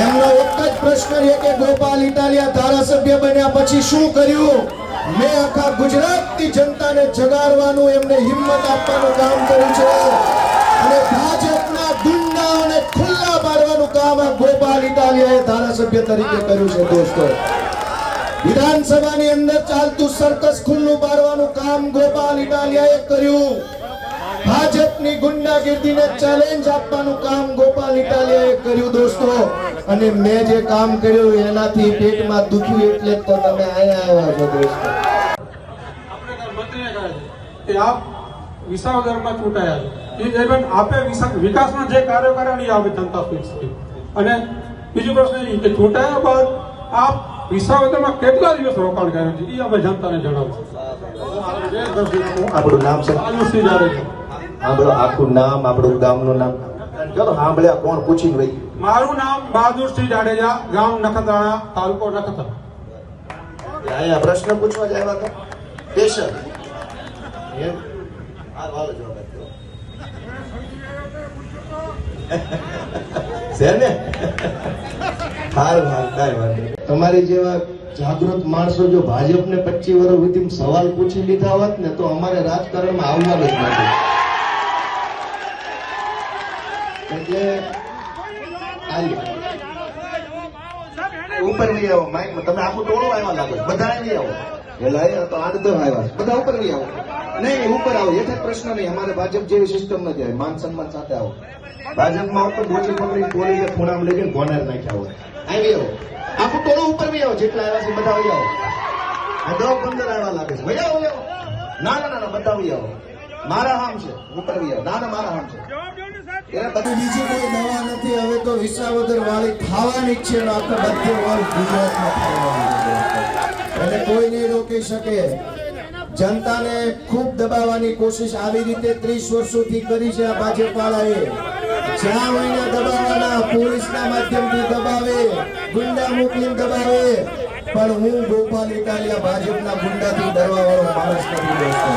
એમનો એક જ પ્રશ્ન છે કે ગોપાલ ઇટાલિયા ધારાસભ્ય બન્યા પછી શું કર્યું? મેં આખા ગુજરાતની જનતાને જગાડવાનું, એમને હિંમત આપવાનું કામ કર્યું છે અને ભાજપના ગુંડાઓને ખુલ્લા પાડવાનું કામ આ ગોપાલ ઇટાલિયાએ ધારાસભ્ય તરીકે કર્યું છે. દોસ્તો, વિધાનસભાની અંદર ચાલતું સર્કસ ખુલ્લું પાડવાનું કામ ગોપાલ ઇટાલિયાએ કર્યું. ભાજપની ગુંડાગીર્દીને ચેલેન્જ આપવાનું કામ ગોપાલ ઇટાલિયાએ કર્યું. દોસ્તો, અને મેં જે કામ કર્યું એનાથી પેટમાં દુખ્યું એટલે તો તમે અહીંયા આવ્યા છો. દોસ્તો, આપણે મંત્રીને કહે છે કે આપ વિસાવદરમાં ચૂંટાયા છો, એ જેવન આપે વિકાસના જે કાર્યો કર્યા ને આપે જનતા સુધી. અને બીજો પ્રશ્ન એ કે ચૂંટાયા બાદ આપ વિસાવદરમાં કેટલા દિવસ રોકાણ કર્યું છે એ આપણે જનતાને જણાવશો. આપણું નામ છે આયુષી જાડેજા. આપણું આખું નામ, આપણું ગામનું નામ ચલો સાંભળ્યા. કોણ પૂછીને ભાઈ? મારું નામ બહાદુરસિંહ જાડેજા, ગામ નખત્રાણા, તાલુકો નખત્રાણા. અહીંયા પ્રશ્ન પૂછવા જ આવ્યા હતા સ્પેશિયલ એમ? આ વાલો જવાબ આપ્યો છે ને? સારું કાંઈ વાંધો નહીં. તમારી જેવા જાગૃત માણસો જો ભાજપને 25 વર્ષ સુધી સવાલ પૂછી લીધા હોત ને તો અમારે રાજકારણમાં આવનાર જ નથી. એટલે ઉપર નહીં આવો માઇકમાં. તમે આખું ટોળું આવ્યા લાગો છો. બધા નહીં આવો. એટલે તો 8-10 આવ્યા. બધા ઉપર નહીં આવો. નહીં ઉપર આવો. એક જ પ્રશ્ન નહીં. અમારે ભાજપ જેવી સિસ્ટમ નથી આવી. માન સન્માન સાથે આવો. ભાજપમાં આવો તો બોચી પકડી ટોળીને ખૂણામાં લઈ ગઈને ભોનાર નાખ્યા હોય. આવી આવો. આખું ટોળું ઉપર બી આવો. જેટલા આવ્યા છે બધા આવી આવો. આ 10-15 આવ્યા લાગે છે. ભાઈ આવો. ના ના ના બધા આવી આવો. મારા હામ છે. ઉપર બી આવો. ના ના મારા હામ છે. બીજી કોઈ દવા નથી. હવે તો વિસાવદર વાળી ખાવાની જ છે. આખા બધે વાળી ગુજરાતમાં ખાવાની છે. અને કોઈ નહીં રોકી શકે. જનતાને ખૂબ દબાવવાની કોશિશ આવી રીતે 30 વર્ષોથી કરી છે આ ભાજપ વાળાએ. જ્યાં હોઈને દબાવવાના, પોલીસના માધ્યમથી દબાવે, ગુંડા મોકલીને દબાવે. પણ હું ગોપાલ ઇટાલિયા ભાજપના ગુંડાથી ડરવા વાળો માણસ નથી. દોસ્તો,